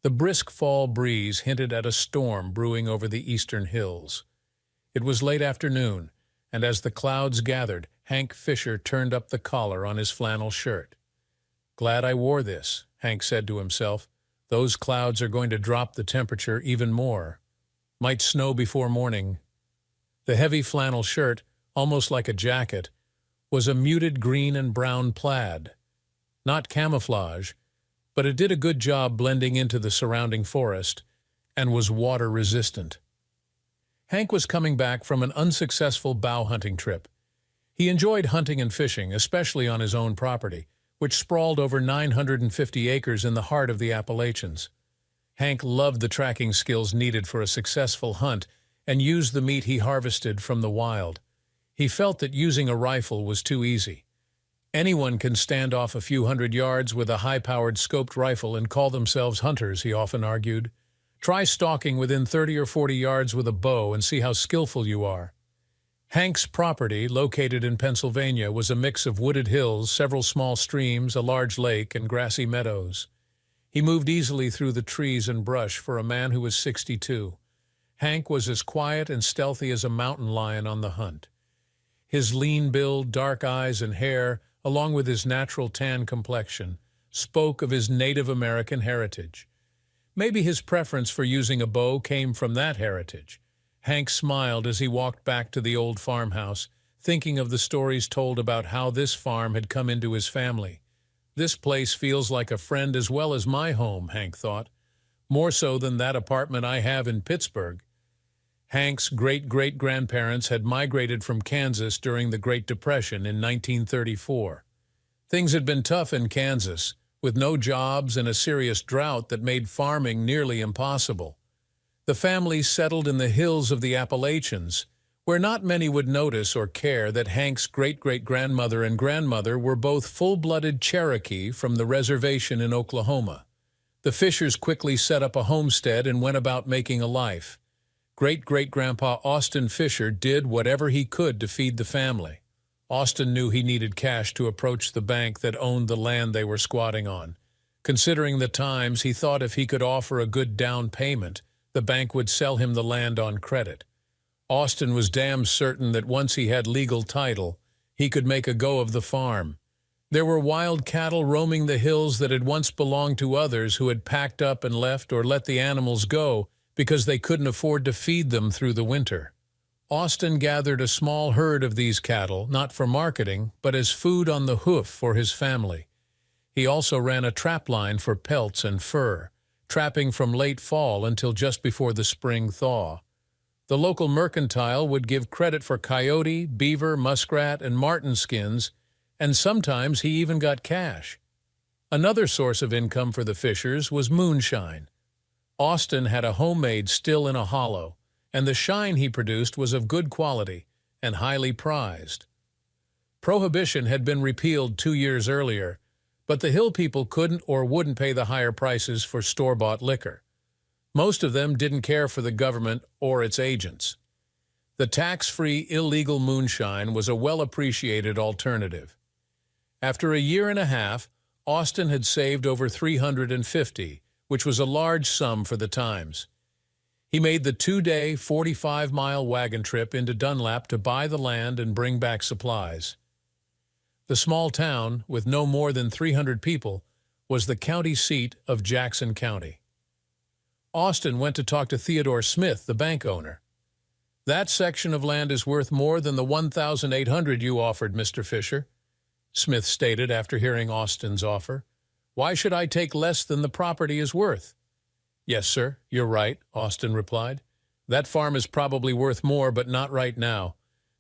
The brisk fall breeze hinted at a storm brewing over the eastern hills. It was late afternoon, and as the clouds gathered, Hank Fisher turned up the collar on his flannel shirt. "Glad I wore this," Hank said to himself. "Those clouds are going to drop the temperature even more. Might snow before morning." The heavy flannel shirt, almost like a jacket, was a muted green and brown plaid. Not camouflage, but it did a good job blending into the surrounding forest and was water-resistant. Hank was coming back from an unsuccessful bow hunting trip. He enjoyed hunting and fishing, especially on his own property, which sprawled over 950 acres in the heart of the Appalachians. Hank loved the tracking skills needed for a successful hunt and used the meat he harvested from the wild. He felt that using a rifle was too easy. Anyone can stand off a few hundred yards with a high-powered scoped rifle and call themselves hunters, he often argued. Try stalking within 30 or 40 yards with a bow and see how skillful you are. Hank's property, located in Pennsylvania, was a mix of wooded hills, several small streams, a large lake, and grassy meadows. He moved easily through the trees and brush for a man who was 62. Hank was as quiet and stealthy as a mountain lion on the hunt. His lean build, dark eyes, and hair, along with his natural tan complexion, spoke of his Native American heritage. Maybe his preference for using a bow came from that heritage. Hank smiled as he walked back to the old farmhouse, thinking of the stories told about how this farm had come into his family. "This place feels like a friend as well as my home," Hank thought. "More so than that apartment I have in Pittsburgh." Hank's great-great-grandparents had migrated from Kansas during the Great Depression in 1934. Things had been tough in Kansas, with no jobs and a serious drought that made farming nearly impossible. The family settled in the hills of the Appalachians, where not many would notice or care that Hank's great-great-grandmother and grandmother were both full-blooded Cherokee from the reservation in Oklahoma. The Fishers quickly set up a homestead and went about making a life. Great-great-grandpa Austin Fisher did whatever he could to feed the family. Austin knew he needed cash to approach the bank that owned the land they were squatting on. Considering the times, he thought if he could offer a good down payment, the bank would sell him the land on credit. Austin was damn certain that once he had legal title, he could make a go of the farm. There were wild cattle roaming the hills that had once belonged to others who had packed up and left or let the animals go because they couldn't afford to feed them through the winter. Austin gathered a small herd of these cattle, not for marketing, but as food on the hoof for his family. He also ran a trap line for pelts and fur, trapping from late fall until just before the spring thaw. The local mercantile would give credit for coyote, beaver, muskrat, and marten skins, and sometimes he even got cash. Another source of income for the Fishers was moonshine. Austin had a homemade still in a hollow, and the shine he produced was of good quality and highly prized. Prohibition had been repealed 2 years earlier, but the hill people couldn't or wouldn't pay the higher prices for store-bought liquor. Most of them didn't care for the government or its agents. The tax-free, illegal moonshine was a well-appreciated alternative. After a year and a half, Austin had saved over $350, which was a large sum for the times. He made the 2-day, 45-mile wagon trip into Dunlap to buy the land and bring back supplies. The small town, with no more than 300 people, was the county seat of Jackson County. Austin went to talk to Theodore Smith, the bank owner. "That section of land is worth more than the $1,800 you offered, Mr. Fisher," Smith stated after hearing Austin's offer. "Why should I take less than the property is worth?" "Yes, sir, you're right," Austin replied. "That farm is probably worth more, but not right now.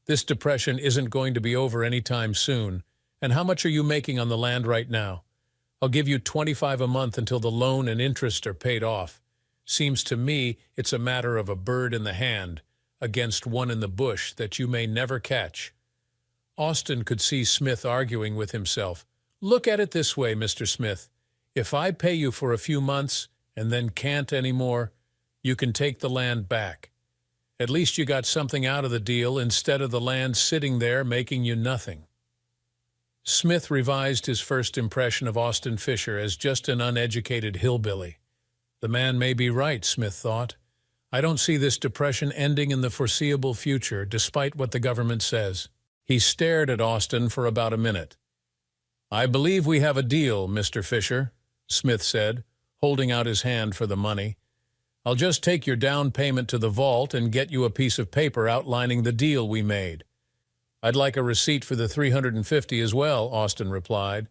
This depression isn't going to be over any time soon. And how much are you making on the land right now?" "I'll give you $25 a month until the loan and interest are paid off. Seems to me it's a matter of a bird in the hand against one in the bush that you may never catch." Austin could see Smith arguing with himself. "Look at it this way, Mr. Smith. If I pay you for a few months and then can't anymore, you can take the land back. At least you got something out of the deal instead of the land sitting there making you nothing." Smith revised his first impression of Austin Fisher as just an uneducated hillbilly. The man may be right, Smith thought. I don't see this depression ending in the foreseeable future, despite what the government says. He stared at Austin for about a minute. I believe we have a deal, Mr. Fisher, Smith said, holding out his hand for the money. I'll just take your down payment to the vault and get you a piece of paper outlining the deal we made. I'd like a receipt for the $350 as well, Austin replied.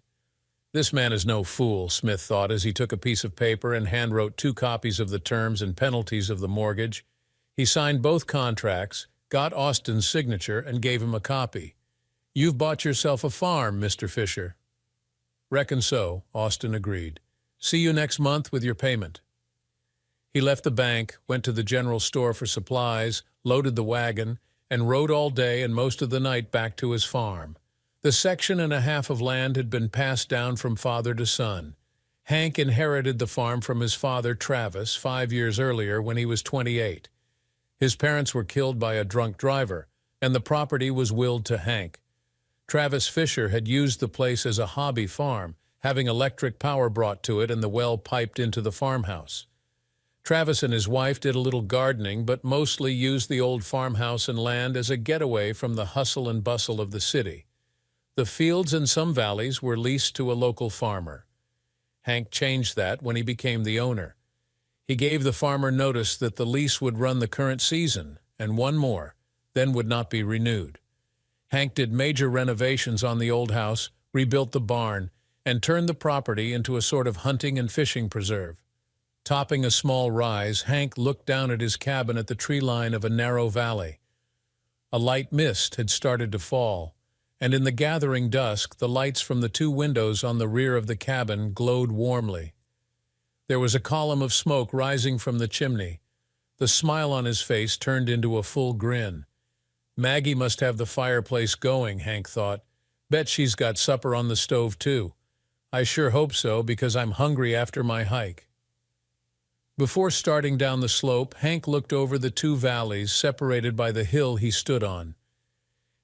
This man is no fool, Smith thought as he took a piece of paper and handwrote 2 copies of the terms and penalties of the mortgage. He signed both contracts, got Austin's signature, and gave him a copy. You've bought yourself a farm, Mr. Fisher. Reckon so, Austin agreed. See you next month with your payment. He left the bank, went to the general store for supplies, loaded the wagon, and rode all day and most of the night back to his farm. The 1.5 sections of land had been passed down from father to son. Hank inherited the farm from his father, Travis, 5 years earlier when he was 28. His parents were killed by a drunk driver, and the property was willed to Hank. Travis Fisher had used the place as a hobby farm, having electric power brought to it and the well piped into the farmhouse. Travis and his wife did a little gardening, but mostly used the old farmhouse and land as a getaway from the hustle and bustle of the city. The fields and some valleys were leased to a local farmer. Hank changed that when he became the owner. He gave the farmer notice that the lease would run the current season, and one more, then would not be renewed. Hank did major renovations on the old house, rebuilt the barn, and turned the property into a sort of hunting and fishing preserve. Topping a small rise, Hank looked down at his cabin at the tree line of a narrow valley. A light mist had started to fall, and in the gathering dusk, the lights from the 2 windows on the rear of the cabin glowed warmly. There was a column of smoke rising from the chimney. The smile on his face turned into a full grin. Maggie must have the fireplace going, Hank thought. Bet she's got supper on the stove, too. I sure hope so, because I'm hungry after my hike. Before starting down the slope, Hank looked over the 2 valleys separated by the hill he stood on.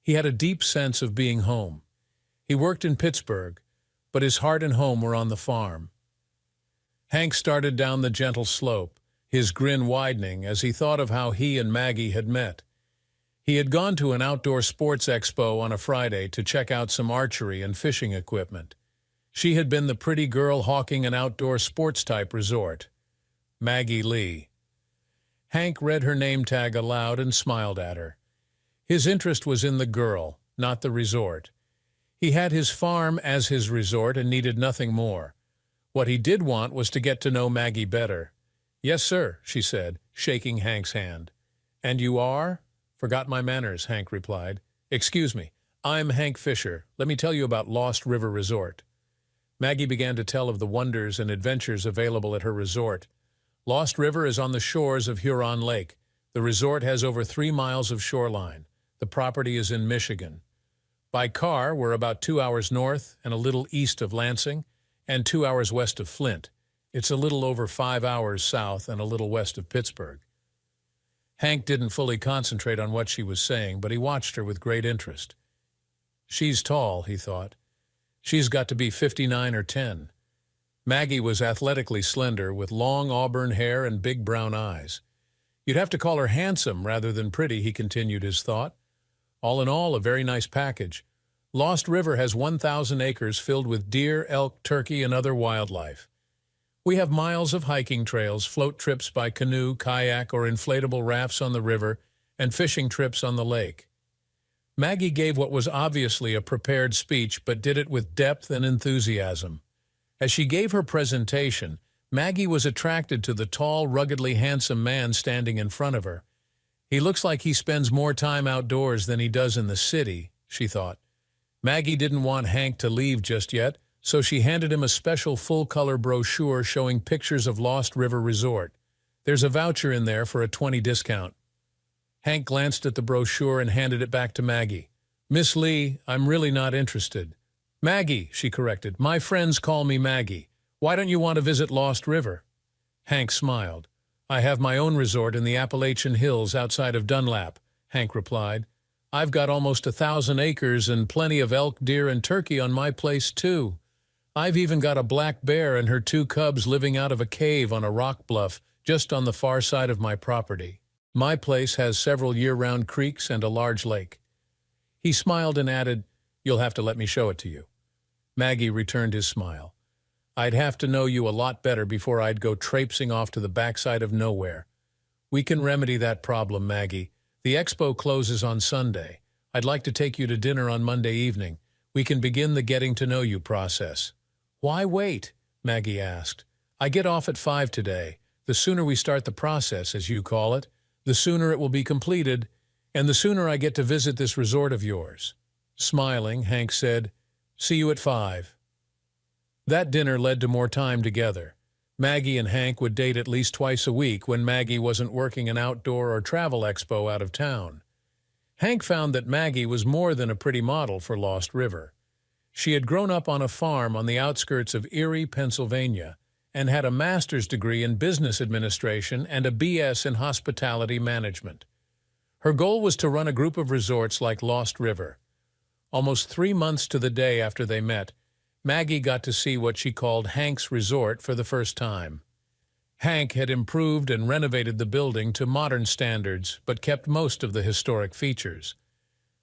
He had a deep sense of being home. He worked in Pittsburgh, but his heart and home were on the farm. Hank started down the gentle slope, his grin widening as he thought of how he and Maggie had met. He had gone to an outdoor sports expo on a Friday to check out some archery and fishing equipment. She had been the pretty girl hawking an outdoor sports-type resort. Maggie Lee. Hank read her name tag aloud and smiled at her. His interest was in the girl, not the resort. He had his farm as his resort and needed nothing more. What he did want was to get to know Maggie better. Yes, sir, she said, shaking Hank's hand. And you are? Forgot my manners, Hank replied. Excuse me, I'm Hank Fisher. Let me tell you about Lost River Resort. Maggie began to tell of the wonders and adventures available at her resort. Lost River is on the shores of Huron Lake. The resort has over 3 miles of shoreline. The property is in Michigan. By car, we're about 2 hours north and a little east of Lansing, and 2 hours west of Flint. It's a little over 5 hours south and a little west of Pittsburgh. Hank didn't fully concentrate on what she was saying, but he watched her with great interest. She's tall, he thought. She's got to be 59 or 10. Maggie was athletically slender, with long auburn hair and big brown eyes. You'd have to call her handsome rather than pretty, he continued his thought. All in all, a very nice package. Lost River has 1,000 acres filled with deer, elk, turkey, and other wildlife. We have miles of hiking trails, float trips by canoe, kayak, or inflatable rafts on the river, and fishing trips on the lake. Maggie gave what was obviously a prepared speech, but did it with depth and enthusiasm. As she gave her presentation, Maggie was attracted to the tall, ruggedly handsome man standing in front of her. He looks like he spends more time outdoors than he does in the city, she thought. Maggie didn't want Hank to leave just yet, so she handed him a special full-color brochure showing pictures of Lost River Resort. There's a voucher in there for a 20% discount. Hank glanced at the brochure and handed it back to Maggie. Miss Lee, I'm really not interested. Maggie, she corrected. My friends call me Maggie. Why don't you want to visit Lost River? Hank smiled. I have my own resort in the Appalachian Hills outside of Dunlap, Hank replied. I've got almost 1,000 acres and plenty of elk, deer, and turkey on my place, too. I've even got a black bear and her 2 cubs living out of a cave on a rock bluff just on the far side of my property. My place has several year-round creeks and a large lake." He smiled and added, "You'll have to let me show it to you." Maggie returned his smile. "I'd have to know you a lot better before I'd go traipsing off to the backside of nowhere." "We can remedy that problem, Maggie. The expo closes on Sunday. I'd like to take you to dinner on Monday evening. We can begin the getting-to-know-you process." "Why wait?" Maggie asked. "I get off at 5 today. The sooner we start the process, as you call it, the sooner it will be completed, and the sooner I get to visit this resort of yours." Smiling, Hank said, "See you at 5. That dinner led to more time together. Maggie and Hank would date at least twice a week when Maggie wasn't working an outdoor or travel expo out of town. Hank found that Maggie was more than a pretty model for Lost River. She had grown up on a farm on the outskirts of Erie, Pennsylvania, and had a master's degree in business administration and a BS in hospitality management. Her goal was to run a group of resorts like Lost River. Almost 3 months to the day after they met, Maggie got to see what she called Hank's Resort for the first time. Hank had improved and renovated the building to modern standards, but kept most of the historic features.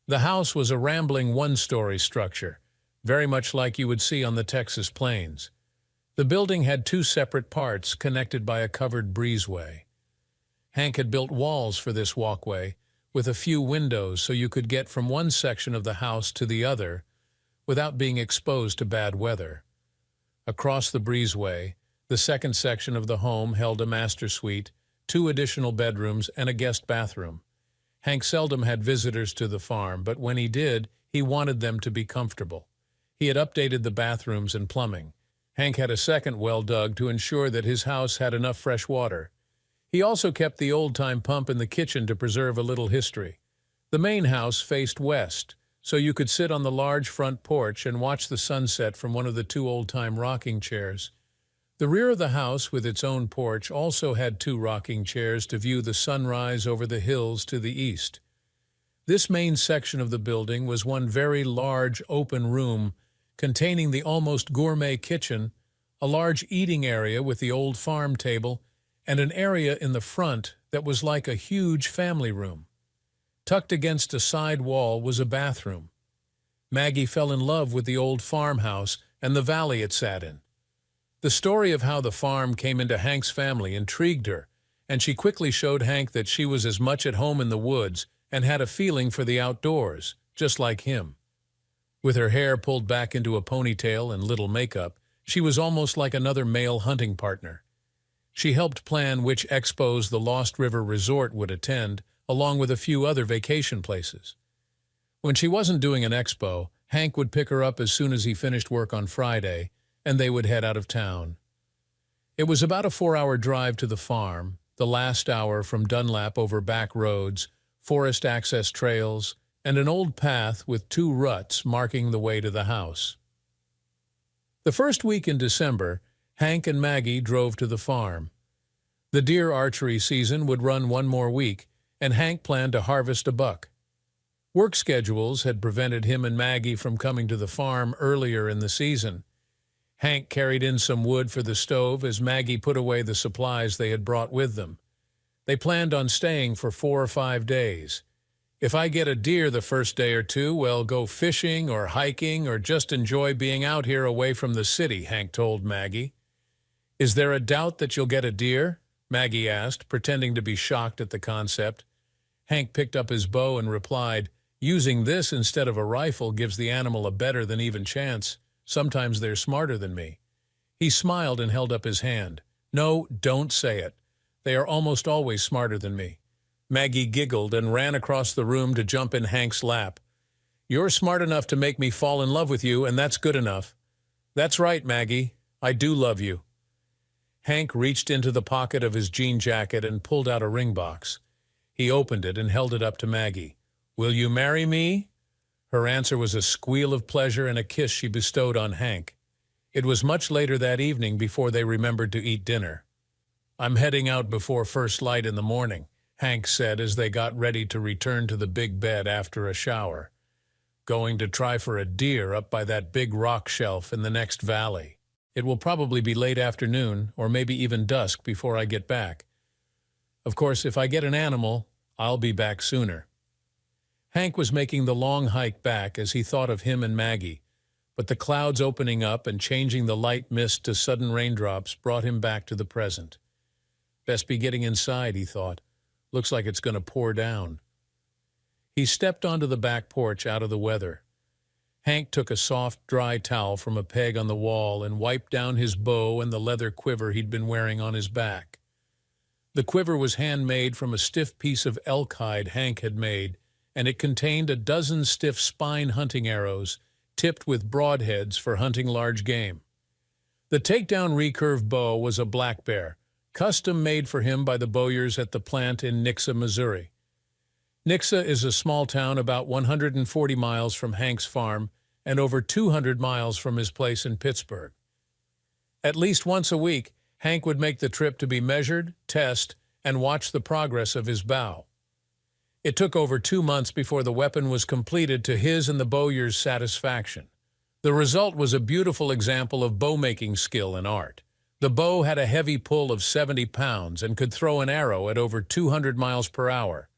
The house was a rambling one-story structure, very much like you would see on the Texas plains. The building had 2 separate parts connected by a covered breezeway. Hank had built walls for this walkway, with a few windows so you could get from one section of the house to the other without being exposed to bad weather. Across the breezeway, the second section of the home held a master suite, 2 additional bedrooms, and a guest bathroom. Hank seldom had visitors to the farm, but when he did, he wanted them to be comfortable. He had updated the bathrooms and plumbing. Hank had a second well dug to ensure that his house had enough fresh water. He also kept the old-time pump in the kitchen to preserve a little history. The main house faced west, so you could sit on the large front porch and watch the sunset from one of the 2 old-time rocking chairs. The rear of the house, with its own porch, also had 2 rocking chairs to view the sunrise over the hills to the east. This main section of the building was one very large open room containing the almost gourmet kitchen, a large eating area with the old farm table, and an area in the front that was like a huge family room. Tucked against a side wall was a bathroom. Maggie fell in love with the old farmhouse and the valley it sat in. The story of how the farm came into Hank's family intrigued her, and she quickly showed Hank that she was as much at home in the woods and had a feeling for the outdoors, just like him. With her hair pulled back into a ponytail and little makeup, she was almost like another male hunting partner. She helped plan which expos the Lost River Resort would attend, along with a few other vacation places. When she wasn't doing an expo, Hank would pick her up as soon as he finished work on Friday, and they would head out of town. It was about a 4-hour drive to the farm, the last hour from Dunlap over back roads, forest access trails, and an old path with 2 ruts marking the way to the house. The first week in December, Hank and Maggie drove to the farm. The deer archery season would run 1 more week, and Hank planned to harvest a buck. Work schedules had prevented him and Maggie from coming to the farm earlier in the season. Hank carried in some wood for the stove as Maggie put away the supplies they had brought with them. They planned on staying for 4 or 5 days. "If I get a deer the first day or 2, we'll go fishing or hiking or just enjoy being out here away from the city," Hank told Maggie. "Is there a doubt that you'll get a deer?" Maggie asked, pretending to be shocked at the concept. Hank picked up his bow and replied, "Using this instead of a rifle gives the animal a better than even chance. Sometimes they're smarter than me." He smiled and held up his hand. "No, don't say it. They are almost always smarter than me." Maggie giggled and ran across the room to jump in Hank's lap. "You're smart enough to make me fall in love with you, and that's good enough." "That's right, Maggie. I do love you." Hank reached into the pocket of his jean jacket and pulled out a ring box. He opened it and held it up to Maggie. "Will you marry me?" Her answer was a squeal of pleasure and a kiss she bestowed on Hank. It was much later that evening before they remembered to eat dinner. "I'm heading out before first light in the morning," Hank said as they got ready to return to the big bed after a shower. Going to try for a deer up by that big rock shelf in the next valley. It will probably be late afternoon, or maybe even dusk before I get back. Of course, if I get an animal, I'll be back sooner." Hank was making the long hike back as he thought of him and Maggie, but the clouds opening up and changing the light mist to sudden raindrops brought him back to the present. Best be getting inside, he thought. Looks like it's going to pour down. He stepped onto the back porch out of the weather. Hank took a soft, dry towel from a peg on the wall and wiped down his bow and the leather quiver he'd been wearing on his back. The quiver was handmade from a stiff piece of elk hide Hank had made, and it contained a dozen stiff spine hunting arrows tipped with broadheads for hunting large game. The takedown recurve bow was a black bear, custom made for him by the bowyers at the plant in Nixa, Missouri. Nixa is a small town about 140 miles from Hank's farm and over 200 miles from his place in Pittsburgh. At least once a week, Hank would make the trip to be measured, test, and watch the progress of his bow. It took over 2 months before the weapon was completed to his and the bowyer's satisfaction. The result was a beautiful example of bow-making skill and art. The bow had a heavy pull of 70 pounds and could throw an arrow at over 200 miles per hour.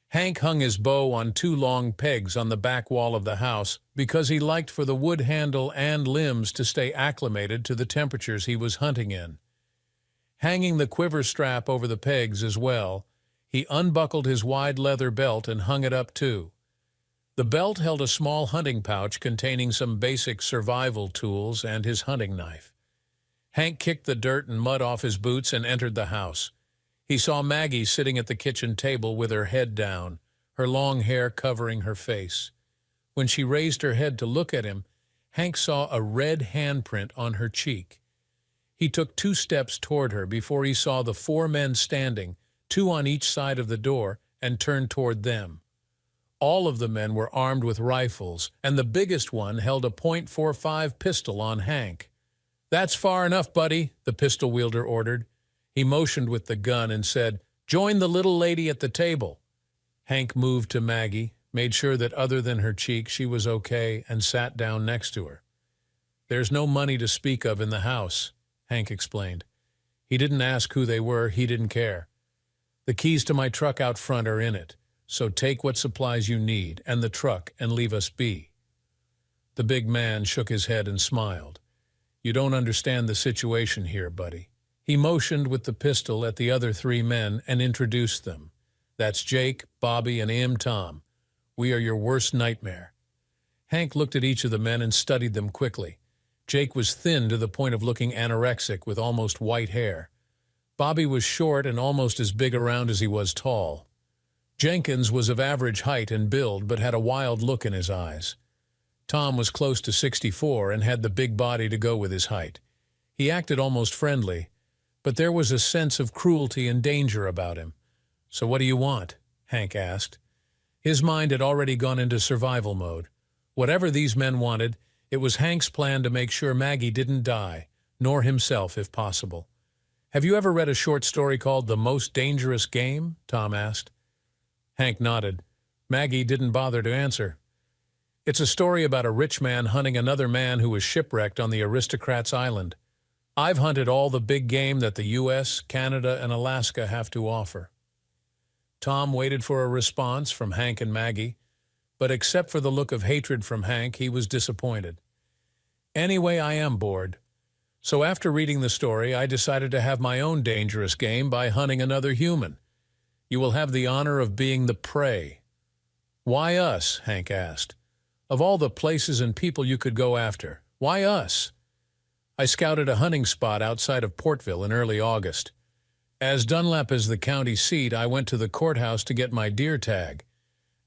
Hank hung his bow on 2 long pegs on the back wall of the house because he liked for the wood handle and limbs to stay acclimated to the temperatures he was hunting in. Hanging the quiver strap over the pegs as well, he unbuckled his wide leather belt and hung it up too. The belt held a small hunting pouch containing some basic survival tools and his hunting knife. Hank kicked the dirt and mud off his boots and entered the house. He saw Maggie sitting at the kitchen table with her head down, her long hair covering her face. When she raised her head to look at him, Hank saw a red handprint on her cheek. He took 2 steps toward her before he saw the 4 men standing, 2 on each side of the door, and turned toward them. All of the men were armed with rifles, and the biggest one held a .45 pistol on Hank. "That's far enough, buddy," the pistol wielder ordered. He motioned with the gun and said, "Join the little lady at the table." Hank moved to Maggie, made sure that other than her cheek she was okay, and sat down next to her. "There's no money to speak of in the house," Hank explained. He didn't ask who they were, he didn't care. "The keys to my truck out front are in it, so take what supplies you need and the truck and leave us be." The big man shook his head and smiled. "You don't understand the situation here, buddy." He motioned with the pistol at the other 3 men and introduced them. "That's Jake, Bobby, and Tom. We are your worst nightmare." Hank looked at each of the men and studied them quickly. Jake was thin to the point of looking anorexic with almost white hair. Bobby was short and almost as big around as he was tall. Jenkins was of average height and build but had a wild look in his eyes. Tom was close to 64 and had the big body to go with his height. He acted almost friendly, but there was a sense of cruelty and danger about him. "So what do you want?" Hank asked. His mind had already gone into survival mode. Whatever these men wanted, it was Hank's plan to make sure Maggie didn't die, nor himself if possible. "Have you ever read a short story called The Most Dangerous Game?" Tom asked. Hank nodded. Maggie didn't bother to answer. "It's a story about a rich man hunting another man who was shipwrecked on the Aristocrats Island. I've hunted all the big game that the U.S., Canada, and Alaska have to offer." Tom waited for a response from Hank and Maggie, but except for the look of hatred from Hank, he was disappointed. "Anyway, I am bored. So after reading the story, I decided to have my own dangerous game by hunting another human. You will have the honor of being the prey." "Why us?" Hank asked. "Of all the places and people you could go after, why us?" "I scouted a hunting spot outside of Portville in early August. As Dunlap is the county seat, I went to the courthouse to get my deer tag.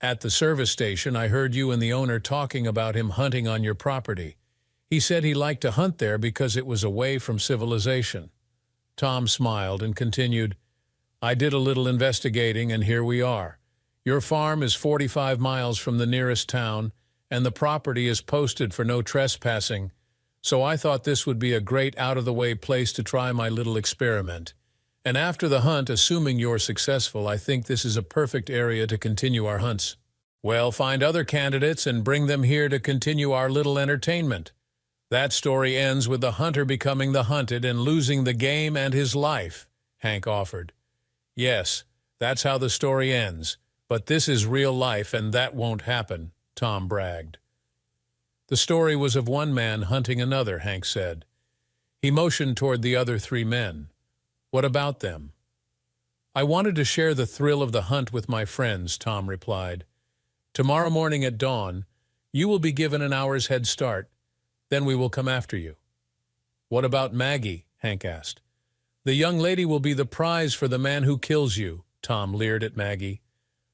At the service station, I heard you and the owner talking about him hunting on your property. He said he liked to hunt there because it was away from civilization." Tom smiled and continued, "I did a little investigating, and here we are. Your farm is 45 miles from the nearest town, and the property is posted for no trespassing, so I thought this would be a great out-of-the-way place to try my little experiment. And after the hunt, assuming you're successful, I think this is a perfect area to continue our hunts." Well, find other candidates and bring them here to continue our little entertainment. That story ends with the hunter becoming the hunted and losing the game and his life, Hank offered. Yes, that's how the story ends, but this is real life and that won't happen, Tom bragged. The story was of one man hunting another, Hank said. He motioned toward the other 3 men. What about them? I wanted to share the thrill of the hunt with my friends, Tom replied. Tomorrow morning at dawn, you will be given an hour's head start. Then we will come after you. What about Maggie? Hank asked. The young lady will be the prize for the man who kills you, Tom leered at Maggie.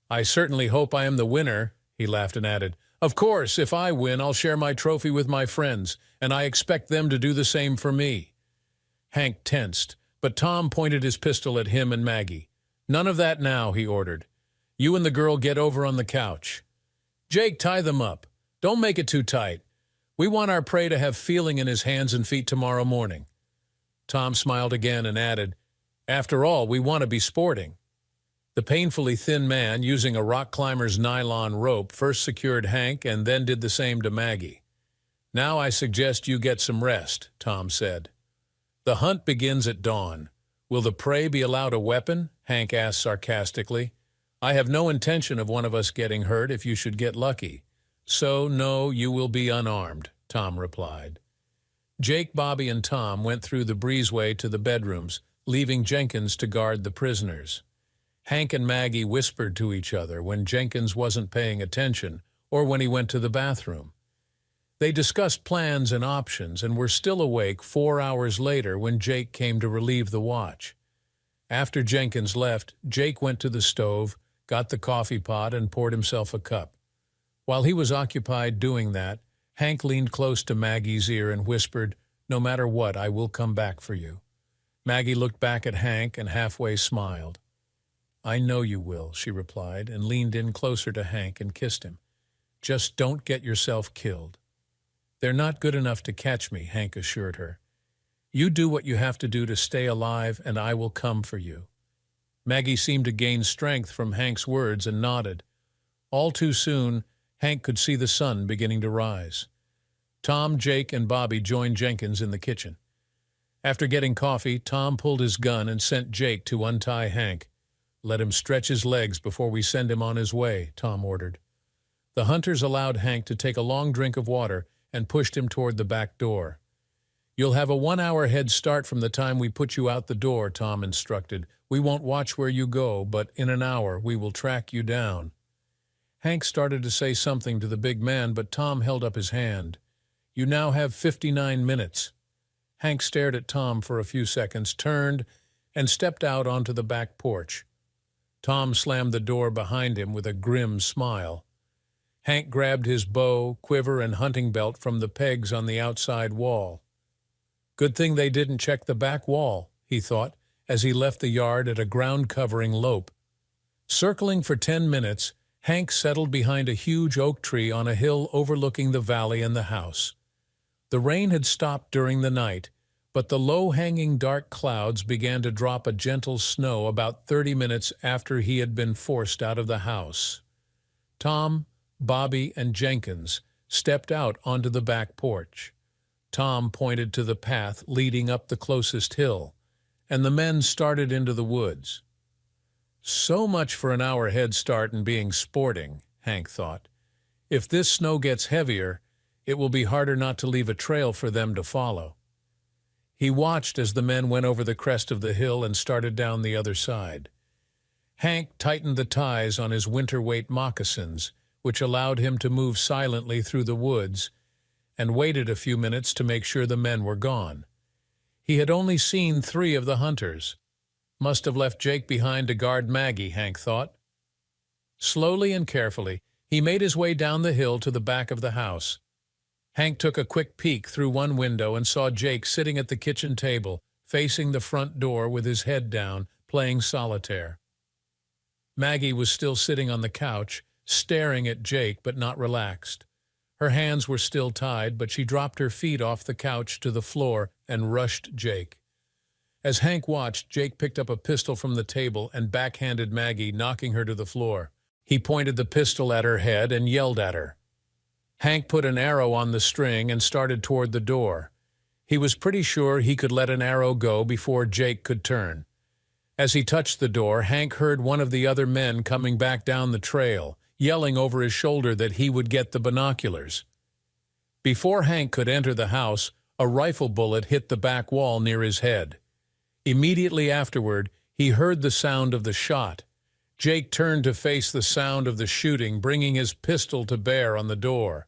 I certainly hope I am the winner, he laughed and added. Of course, if I win, I'll share my trophy with my friends, and I expect them to do the same for me. Hank tensed, but Tom pointed his pistol at him and Maggie. None of that now, he ordered. You and the girl get over on the couch. Jake, tie them up. Don't make it too tight. We want our prey to have feeling in his hands and feet tomorrow morning. Tom smiled again and added, After all, we want to be sporting. The painfully thin man, using a rock climber's nylon rope, first secured Hank and then did the same to Maggie. Now I suggest you get some rest, Tom said. The hunt begins at dawn. Will the prey be allowed a weapon? Hank asked sarcastically. I have no intention of one of us getting hurt if you should get lucky. So, no, you will be unarmed, Tom replied. Jake, Bobby, and Tom went through the breezeway to the bedrooms, leaving Jenkins to guard the prisoners. Hank and Maggie whispered to each other when Jenkins wasn't paying attention or when he went to the bathroom. They discussed plans and options and were still awake 4 hours later when Jake came to relieve the watch. After Jenkins left, Jake went to the stove, got the coffee pot, and poured himself a cup. While he was occupied doing that, Hank leaned close to Maggie's ear and whispered, No matter what, I will come back for you. Maggie looked back at Hank and halfway smiled. I know you will, she replied, and leaned in closer to Hank and kissed him. Just don't get yourself killed. They're not good enough to catch me, Hank assured her. You do what you have to do to stay alive, and I will come for you. Maggie seemed to gain strength from Hank's words and nodded. All too soon, Hank could see the sun beginning to rise. Tom, Jake, and Bobby joined Jenkins in the kitchen. After getting coffee, Tom pulled his gun and sent Jake to untie Hank. Let him stretch his legs before we send him on his way, Tom ordered. The hunters allowed Hank to take a long drink of water and pushed him toward the back door. You'll have a 1-hour head start from the time we put you out the door, Tom instructed. We won't watch where you go, but in an hour we will track you down. Hank started to say something to the big man, but Tom held up his hand. You now have 59 minutes. Hank stared at Tom for a few seconds, turned, and stepped out onto the back porch. Tom slammed the door behind him with a grim smile. Hank grabbed his bow, quiver, and hunting belt from the pegs on the outside wall. Good thing they didn't check the back wall, he thought, as he left the yard at a ground-covering lope. Circling for 10 minutes, Hank settled behind a huge oak tree on a hill overlooking the valley and the house. The rain had stopped during the night, but the low-hanging dark clouds began to drop a gentle snow about 30 minutes after he had been forced out of the house. Tom, Bobby, and Jenkins stepped out onto the back porch. Tom pointed to the path leading up the closest hill, and the men started into the woods. So much for an hour head start and being sporting, Hank thought. If this snow gets heavier, it will be harder not to leave a trail for them to follow. He watched as the men went over the crest of the hill and started down the other side. Hank tightened the ties on his winter weight moccasins, which allowed him to move silently through the woods, and waited a few minutes to make sure the men were gone. He had only seen 3 of the hunters. Must have left Jake behind to guard Maggie, Hank thought. Slowly and carefully, he made his way down the hill to the back of the house. Hank took a quick peek through one window and saw Jake sitting at the kitchen table, facing the front door with his head down, playing solitaire. Maggie was still sitting on the couch, staring at Jake but not relaxed. Her hands were still tied, but she dropped her feet off the couch to the floor and rushed Jake. As Hank watched, Jake picked up a pistol from the table and backhanded Maggie, knocking her to the floor. He pointed the pistol at her head and yelled at her. Hank put an arrow on the string and started toward the door. He was pretty sure he could let an arrow go before Jake could turn. As he touched the door, Hank heard one of the other men coming back down the trail, yelling over his shoulder that he would get the binoculars. Before Hank could enter the house, a rifle bullet hit the back wall near his head. Immediately afterward, he heard the sound of the shot. Jake turned to face the sound of the shooting, bringing his pistol to bear on the door.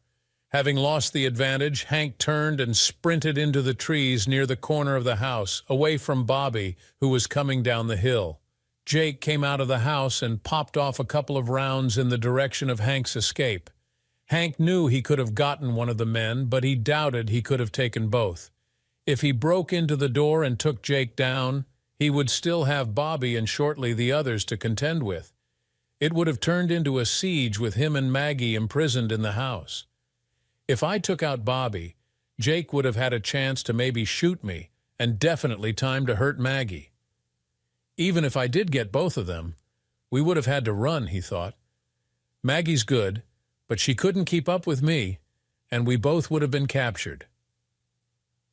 Having lost the advantage, Hank turned and sprinted into the trees near the corner of the house, away from Bobby, who was coming down the hill. Jake came out of the house and popped off a couple of rounds in the direction of Hank's escape. Hank knew he could have gotten one of the men, but he doubted he could have taken both. If he broke into the door and took Jake down, he would still have Bobby and shortly the others to contend with. It would have turned into a siege with him and Maggie imprisoned in the house. If I took out Bobby, Jake would have had a chance to maybe shoot me and definitely time to hurt Maggie. Even if I did get both of them, we would have had to run, he thought. Maggie's good, but she couldn't keep up with me, and we both would have been captured.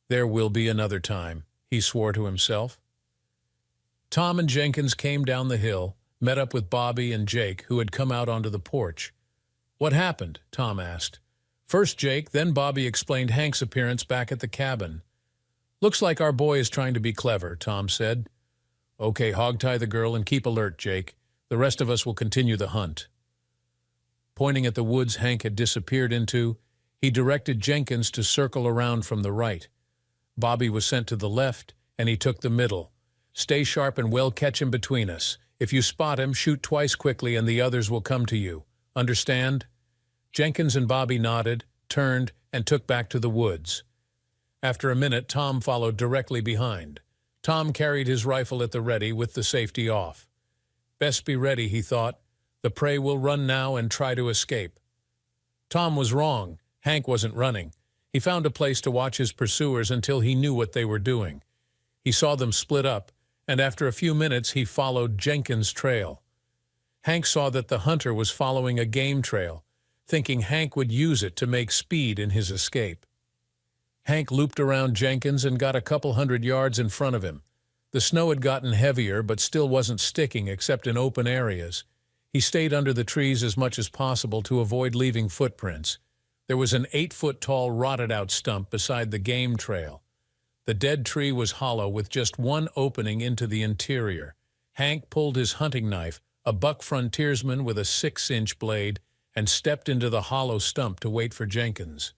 There will be another time, he swore to himself. Tom and Jenkins came down the hill, met up with Bobby and Jake, who had come out onto the porch. "What happened?" Tom asked. First Jake, then Bobby explained Hank's appearance back at the cabin. "Looks like our boy is trying to be clever," Tom said. "Okay, hog-tie the girl and keep alert, Jake. The rest of us will continue the hunt." Pointing at the woods Hank had disappeared into, he directed Jenkins to circle around from the right. Bobby was sent to the left, and he took the middle. "Stay sharp and we'll catch him between us. If you spot him, shoot twice quickly and the others will come to you. Understand?" Jenkins and Bobby nodded, turned, and took back to the woods. After a minute, Tom followed directly behind. Tom carried his rifle at the ready with the safety off. Best be ready, he thought. The prey will run now and try to escape. Tom was wrong. Hank wasn't running. He found a place to watch his pursuers until he knew what they were doing. He saw them split up, and after a few minutes he followed Jenkins' trail. Hank saw that the hunter was following a game trail, thinking Hank would use it to make speed in his escape. Hank looped around Jenkins and got a couple 100 yards in front of him. The snow had gotten heavier but still wasn't sticking except in open areas. He stayed under the trees as much as possible to avoid leaving footprints. There was an 8-foot-tall rotted-out stump beside the game trail. The dead tree was hollow with just one opening into the interior. Hank pulled his hunting knife, a buck frontiersman with a 6-inch blade, and stepped into the hollow stump to wait for Jenkins.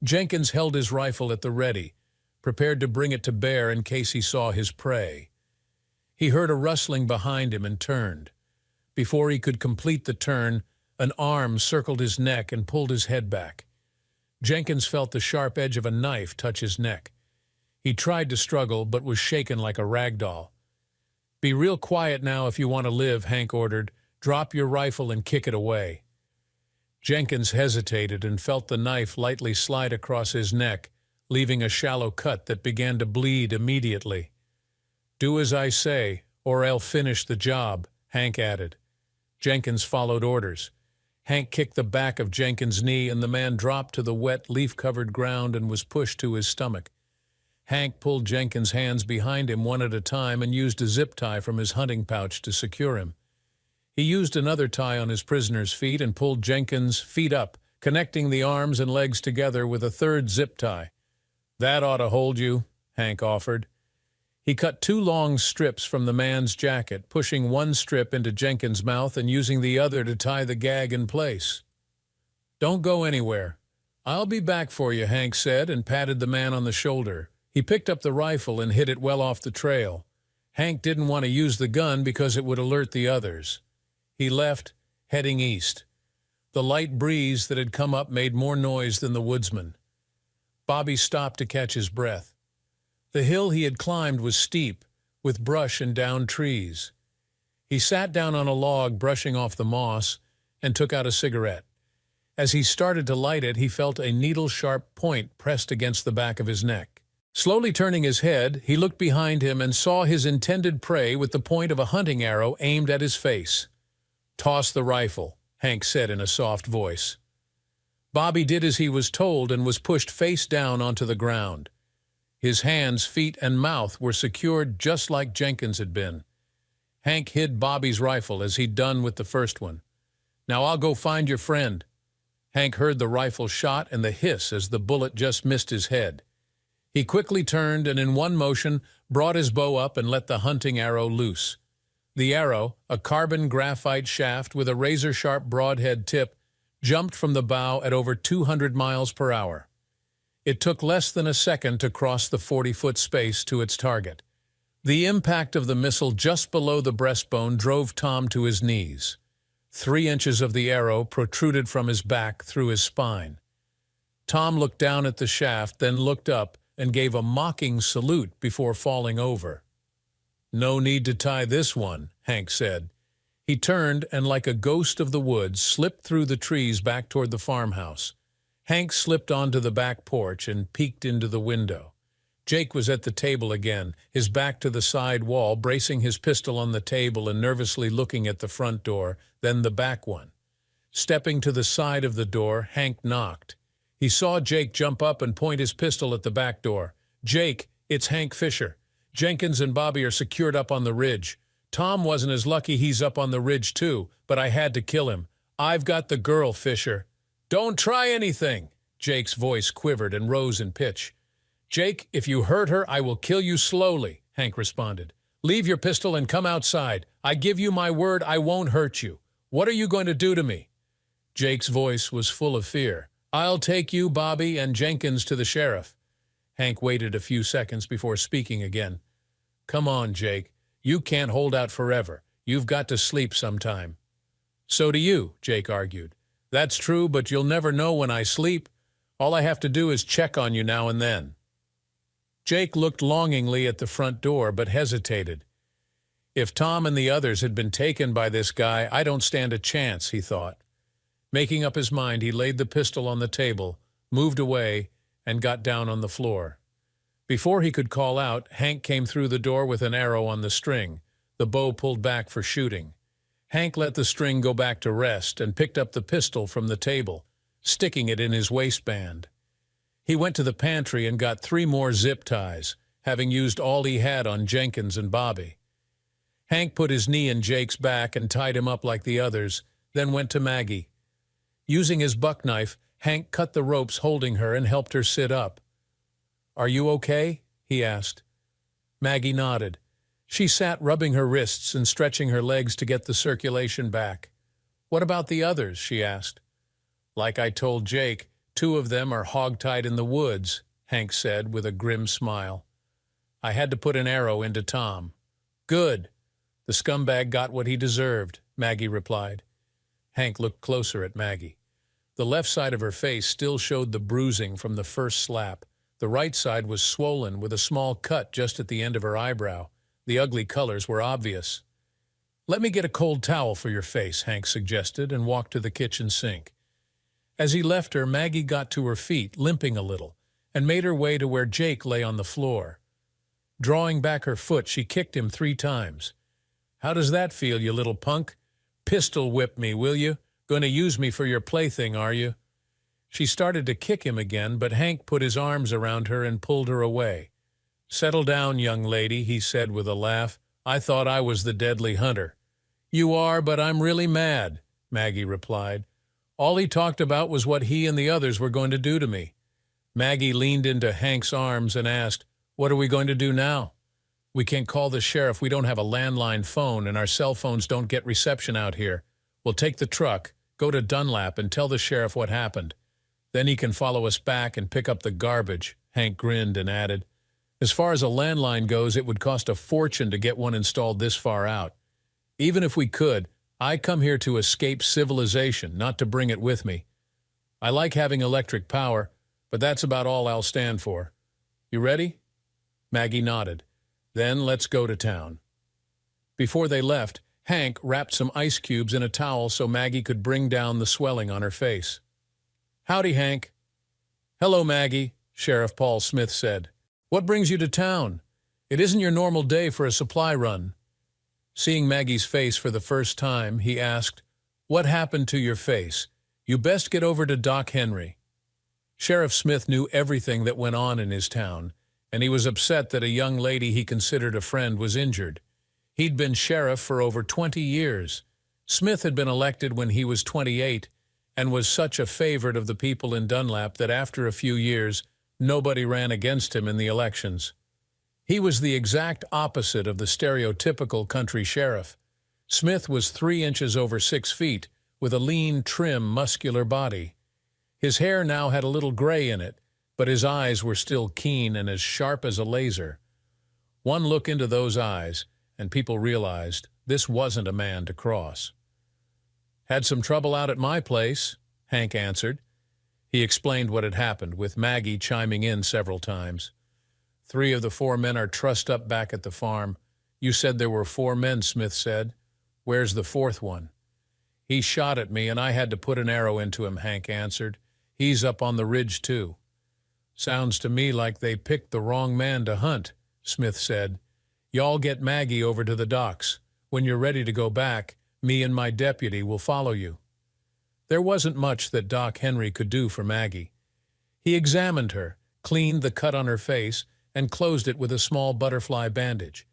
Jenkins held his rifle at the ready, prepared to bring it to bear in case he saw his prey. He heard a rustling behind him and turned. Before he could complete the turn, an arm circled his neck and pulled his head back. Jenkins felt the sharp edge of a knife touch his neck. He tried to struggle, but was shaken like a rag doll. "Be real quiet now if you want to live," Hank ordered. "Drop your rifle and kick it away." Jenkins hesitated and felt the knife lightly slide across his neck, leaving a shallow cut that began to bleed immediately. "Do as I say, or I'll finish the job," Hank added. Jenkins followed orders. Hank kicked the back of Jenkins' knee, and the man dropped to the wet, leaf-covered ground and was pushed to his stomach. Hank pulled Jenkins' hands behind him one at a time and used a zip tie from his hunting pouch to secure him. He used another tie on his prisoner's feet and pulled Jenkins' feet up, connecting the arms and legs together with a third zip tie. "That ought to hold you," Hank offered. He cut 2 long strips from the man's jacket, pushing one strip into Jenkins' mouth and using the other to tie the gag in place. "Don't go anywhere. I'll be back for you," Hank said, and patted the man on the shoulder. He picked up the rifle and hid it well off the trail. Hank didn't want to use the gun because it would alert the others. He left, heading east. The light breeze that had come up made more noise than the woodsman. Bobby stopped to catch his breath. The hill he had climbed was steep, with brush and downed trees. He sat down on a log, brushing off the moss, and took out a cigarette. As he started to light it, he felt a needle-sharp point pressed against the back of his neck. Slowly turning his head, he looked behind him and saw his intended prey with the point of a hunting arrow aimed at his face. "Toss the rifle," Hank said in a soft voice. Bobby did as he was told and was pushed face down onto the ground. His hands, feet, and mouth were secured just like Jenkins had been. Hank hid Bobby's rifle as he'd done with the first one. "Now I'll go find your friend." Hank heard the rifle shot and the hiss as the bullet just missed his head. He quickly turned and in one motion brought his bow up and let the hunting arrow loose. The arrow, a carbon graphite shaft with a razor-sharp broadhead tip, jumped from the bow at over 200 miles per hour. It took less than a second to cross the 40-foot space to its target. The impact of the missile just below the breastbone drove Tom to his knees. 3 inches of the arrow protruded from his back through his spine. Tom looked down at the shaft, then looked up and gave a mocking salute before falling over. "No need to tie this one," Hank said. He turned and, like a ghost of the woods, slipped through the trees back toward the farmhouse. Hank slipped onto the back porch and peeked into the window. Jake was at the table again, his back to the side wall, bracing his pistol on the table and nervously looking at the front door, then the back one. Stepping to the side of the door, Hank knocked. He saw Jake jump up and point his pistol at the back door. "Jake, it's Hank Fisher. Jenkins and Bobby are secured up on the ridge. Tom wasn't as lucky, he's up on the ridge too, but I had to kill him. I've got the girl, Fisher." "Don't try anything!" Jake's voice quivered and rose in pitch. "Jake, if you hurt her, I will kill you slowly," Hank responded. "Leave your pistol and come outside. I give you my word I won't hurt you. What are you going to do to me?" Jake's voice was full of fear. "I'll take you, Bobby, and Jenkins to the sheriff." Hank waited a few seconds before speaking again. "Come on, Jake. You can't hold out forever. You've got to sleep sometime." "So do you," Jake argued. "That's true, but you'll never know when I sleep. All I have to do is check on you now and then." Jake looked longingly at the front door, but hesitated. If Tom and the others had been taken by this guy, I don't stand a chance, he thought. Making up his mind, he laid the pistol on the table, moved away, and got down on the floor. Before he could call out, Hank came through the door with an arrow on the string, the bow pulled back for shooting. Hank let the string go back to rest and picked up the pistol from the table, sticking it in his waistband. He went to the pantry and got 3 more zip ties, having used all he had on Jenkins and Bobby. Hank put his knee in Jake's back and tied him up like the others, then went to Maggie. Using his buck knife, Hank cut the ropes holding her and helped her sit up. "Are you okay?" he asked. Maggie nodded. She sat rubbing her wrists and stretching her legs to get the circulation back. "What about the others?" she asked. "Like I told Jake, 2 of them are hogtied in the woods," Hank said with a grim smile. "I had to put an arrow into Tom." "Good. The scumbag got what he deserved," Maggie replied. Hank looked closer at Maggie. The left side of her face still showed the bruising from the first slap. The right side was swollen with a small cut just at the end of her eyebrow. The ugly colors were obvious. "Let me get a cold towel for your face," Hank suggested, and walked to the kitchen sink. As he left her, Maggie got to her feet, limping a little, and made her way to where Jake lay on the floor. Drawing back her foot, she kicked him 3 times. "How does that feel, you little punk? Pistol whip me, will you? Going to use me for your plaything, are you?" She started to kick him again, but Hank put his arms around her and pulled her away. "Settle down, young lady," he said with a laugh. "I thought I was the deadly hunter." "You are, but I'm really mad," Maggie replied. "All he talked about was what he and the others were going to do to me." Maggie leaned into Hank's arms and asked, "What are we going to do now?" "We can't call the sheriff. We don't have a landline phone, and our cell phones don't get reception out here. We'll take the truck, go to Dunlap, and tell the sheriff what happened. Then he can follow us back and pick up the garbage," Hank grinned and added. "As far as a landline goes, it would cost a fortune to get one installed this far out. Even if we could, I come here to escape civilization, not to bring it with me. I like having electric power, but that's about all I'll stand for. You ready?" Maggie nodded. "Then let's go to town." Before they left, Hank wrapped some ice cubes in a towel so Maggie could bring down the swelling on her face. "Howdy, Hank." "Hello, Maggie," Sheriff Paul Smith said. "What brings you to town? It isn't your normal day for a supply run." Seeing Maggie's face for the first time, he asked, What happened to your face? You best get over to Doc Henry. Sheriff Smith knew everything that went on in his town, and he was upset that a young lady he considered a friend was injured. He'd been sheriff for over 20 years. Smith had been elected when he was 28 and was such a favorite of the people in Dunlap that after a few years, nobody ran against him in the elections. He was the exact opposite of the stereotypical country sheriff. Smith was 3 inches over 6 feet, with a lean, trim, muscular body. His hair now had a little gray in it, but his eyes were still keen and as sharp as a laser. One look into those eyes, and people realized this wasn't a man to cross. "Had some trouble out at my place," Hank answered. He explained what had happened, with Maggie chiming in several times. "3 of the 4 men are trussed up back at the farm. You said there were 4 men," Smith said. "Where's the 4th one?" "He shot at me, and I had to put an arrow into him," Hank answered. "He's up on the ridge, too." "Sounds to me like they picked the wrong man to hunt," Smith said. "Y'all get Maggie over to the docks. When you're ready to go back, me and my deputy will follow you." There wasn't much that Doc Henry could do for Maggie. He examined her, cleaned the cut on her face, and closed it with a small butterfly bandage.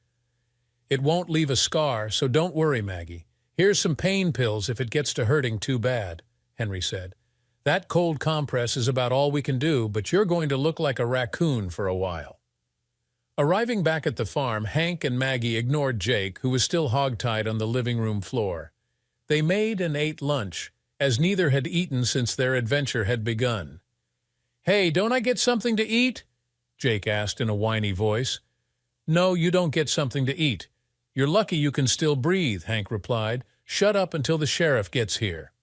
"It won't leave a scar, so don't worry, Maggie. Here's some pain pills if it gets to hurting too bad," Henry said. "That cold compress is about all we can do, but you're going to look like a raccoon for a while." Arriving back at the farm, Hank and Maggie ignored Jake, who was still hogtied on the living room floor. They made and ate lunch, as neither had eaten since their adventure had begun. "Hey, don't I get something to eat?" Jake asked in a whiny voice. "No, you don't get something to eat. You're lucky you can still breathe," Hank replied. "Shut up until the sheriff gets here."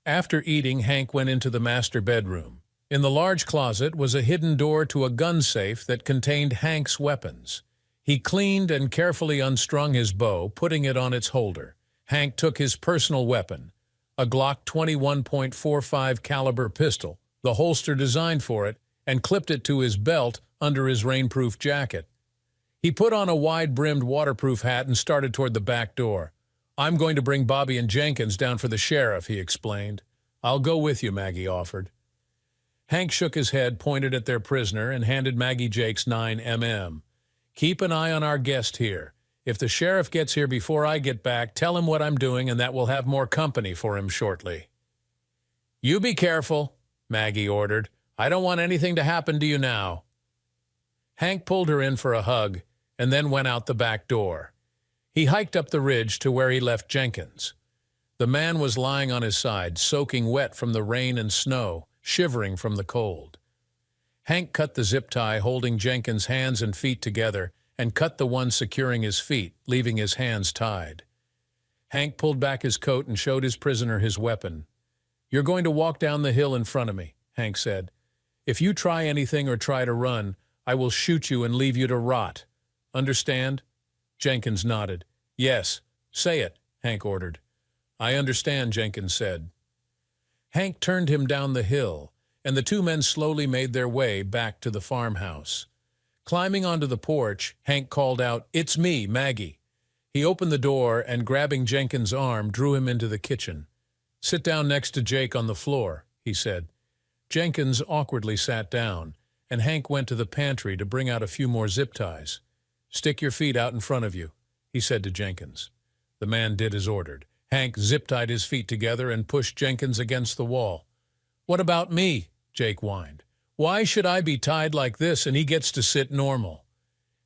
After eating, Hank went into the master bedroom. In the large closet was a hidden door to a gun safe that contained Hank's weapons. He cleaned and carefully unstrung his bow, putting it on its holder. Hank took his personal weapon, a Glock 21.45 caliber pistol, the holster designed for it, and clipped it to his belt under his rainproof jacket. He put on a wide-brimmed waterproof hat and started toward the back door. "I'm going to bring Bobby and Jenkins down for the sheriff," he explained. "I'll go with you," Maggie offered. Hank shook his head, pointed at their prisoner, and handed Maggie Jake's 9mm. "Keep an eye on our guest here. If the sheriff gets here before I get back, tell him what I'm doing and that we'll have more company for him shortly." "You be careful," Maggie ordered. "I don't want anything to happen to you now." Hank pulled her in for a hug and then went out the back door. He hiked up the ridge to where he left Jenkins. The man was lying on his side, soaking wet from the rain and snow, shivering from the cold. Hank cut the zip tie holding Jenkins' hands and feet together and cut the one securing his feet, leaving his hands tied. Hank pulled back his coat and showed his prisoner his weapon. "You're going to walk down the hill in front of me," Hank said. "If you try anything or try to run, I will shoot you and leave you to rot. Understand?" Jenkins nodded. "Yes. Say it," Hank ordered. "I understand," Jenkins said. Hank turned him down the hill, and the 2 men slowly made their way back to the farmhouse. Climbing onto the porch, Hank called out, "It's me, Maggie." He opened the door and, grabbing Jenkins' arm, drew him into the kitchen. "Sit down next to Jake on the floor," he said. Jenkins awkwardly sat down, and Hank went to the pantry to bring out a few more zip ties. "Stick your feet out in front of you," he said to Jenkins. The man did as ordered. Hank zip-tied his feet together and pushed Jenkins against the wall. "What about me?" Jake whined. "Why should I be tied like this and he gets to sit normal?"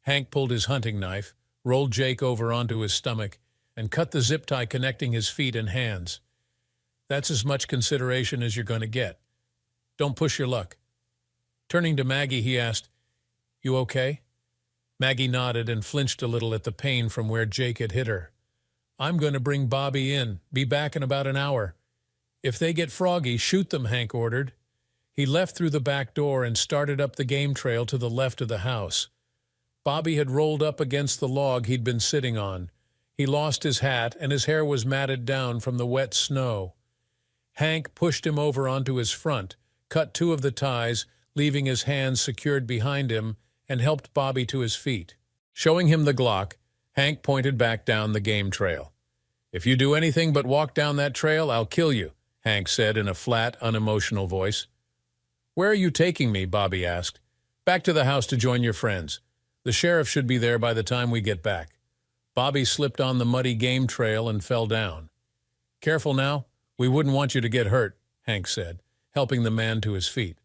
Hank pulled his hunting knife, rolled Jake over onto his stomach, and cut the zip tie connecting his feet and hands. "That's as much consideration as you're going to get. Don't push your luck." Turning to Maggie, he asked, "You okay?" Maggie nodded and flinched a little at the pain from where Jake had hit her. "I'm going to bring Bobby in. Be back in about an hour. If they get froggy, shoot them," Hank ordered. He left through the back door and started up the game trail to the left of the house. Bobby had rolled up against the log he'd been sitting on. He lost his hat, and his hair was matted down from the wet snow. Hank pushed him over onto his front, cut 2 of the ties, leaving his hands secured behind him, and helped Bobby to his feet. Showing him the Glock, Hank pointed back down the game trail. "If you do anything but walk down that trail, I'll kill you," Hank said in a flat, unemotional voice. "Where are you taking me?" Bobby asked. "Back to the house to join your friends. The sheriff should be there by the time we get back." Bobby slipped on the muddy game trail and fell down. "Careful now. We wouldn't want you to get hurt," Hank said, helping the man to his feet.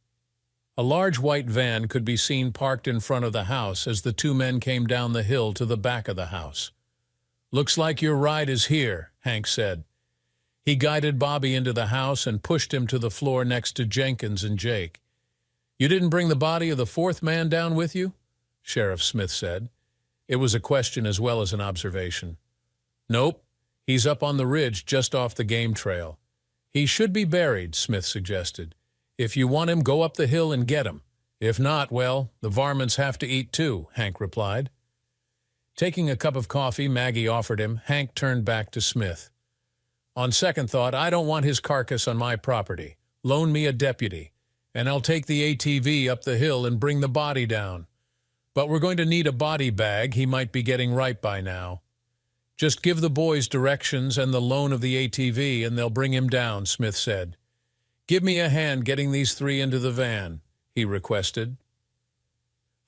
A large white van could be seen parked in front of the house as the two men came down the hill to the back of the house. "Looks like your ride is here," Hank said. He guided Bobby into the house and pushed him to the floor next to Jenkins and Jake. "You didn't bring the body of the fourth man down with you?" Sheriff Smith said. It was a question as well as an observation. "Nope. He's up on the ridge just off the game trail. He should be buried," Smith suggested. "If you want him, go up the hill and get him. If not, well, the varmints have to eat too," Hank replied. Taking a cup of coffee Maggie offered him, Hank turned back to Smith. "On second thought, I don't want his carcass on my property. Loan me a deputy, and I'll take the ATV up the hill and bring the body down. But we're going to need a body bag. He might be getting ripe by now." "Just give the boys directions and the loan of the ATV, and they'll bring him down," Smith said. "Give me a hand getting these three into the van," he requested.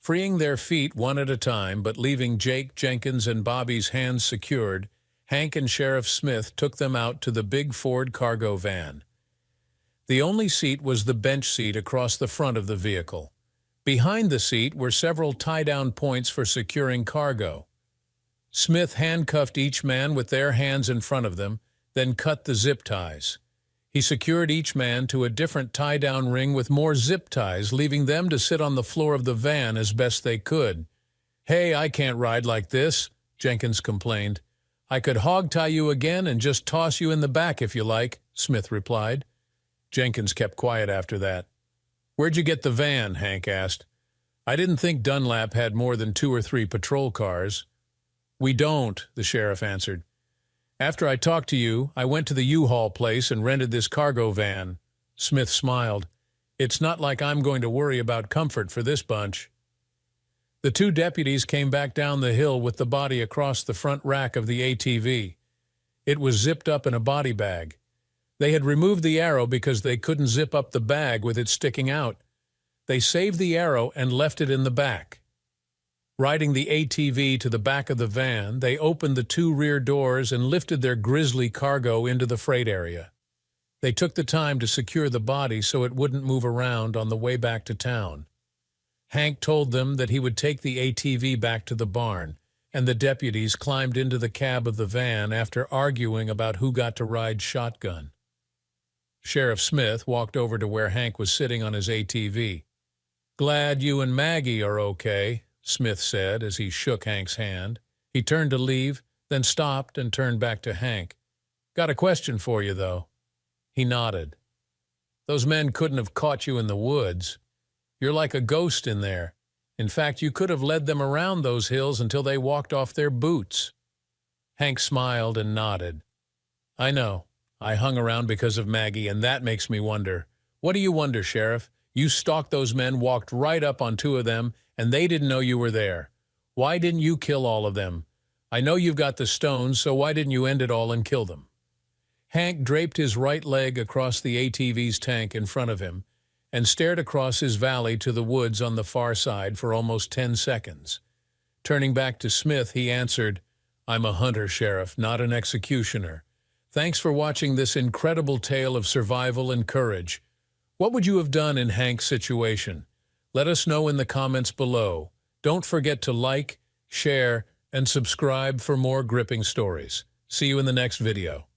Freeing their feet one at a time, but leaving Jake, Jenkins, and Bobby's hands secured, Hank and Sheriff Smith took them out to the big Ford cargo van. The only seat was the bench seat across the front of the vehicle. Behind the seat were several tie-down points for securing cargo. Smith handcuffed each man with their hands in front of them, then cut the zip ties. He secured each man to a different tie-down ring with more zip ties, leaving them to sit on the floor of the van as best they could. "Hey, I can't ride like this," Jenkins complained. "I could hog-tie you again and just toss you in the back if you like," Smith replied. Jenkins kept quiet after that. "Where'd you get the van?" Hank asked. "I didn't think Dunlap had more than 2 or 3 patrol cars." "We don't," the sheriff answered. "After I talked to you, I went to the U-Haul place and rented this cargo van." Smith smiled. "It's not like I'm going to worry about comfort for this bunch." The 2 deputies came back down the hill with the body across the front rack of the ATV. It was zipped up in a body bag. They had removed the arrow because they couldn't zip up the bag with it sticking out. They saved the arrow and left it in the back. Riding the ATV to the back of the van, they opened the 2 rear doors and lifted their grisly cargo into the freight area. They took the time to secure the body so it wouldn't move around on the way back to town. Hank told them that he would take the ATV back to the barn, and the deputies climbed into the cab of the van after arguing about who got to ride shotgun. Sheriff Smith walked over to where Hank was sitting on his ATV. "Glad you and Maggie are okay," Smith said as he shook Hank's hand. He turned to leave, then stopped and turned back to Hank. "Got a question for you, though." He nodded. "Those men couldn't have caught you in the woods. You're like a ghost in there. In fact, you could have led them around those hills until they walked off their boots." Hank smiled and nodded. "I know. I hung around because of Maggie, and that makes me wonder. What do you wonder, Sheriff? You stalked those men, walked right up on 2 of them, and they didn't know you were there. Why didn't you kill all of them? I know you've got the stones, so why didn't you end it all and kill them?" Hank draped his right leg across the ATV's tank in front of him and stared across his valley to the woods on the far side for almost 10 seconds. Turning back to Smith, he answered, "I'm a hunter, Sheriff, not an executioner. Thanks for watching this incredible tale of survival and courage. What would you have done in Hank's situation? Let us know in the comments below. Don't forget to like, share, and subscribe for more gripping stories. See you in the next video.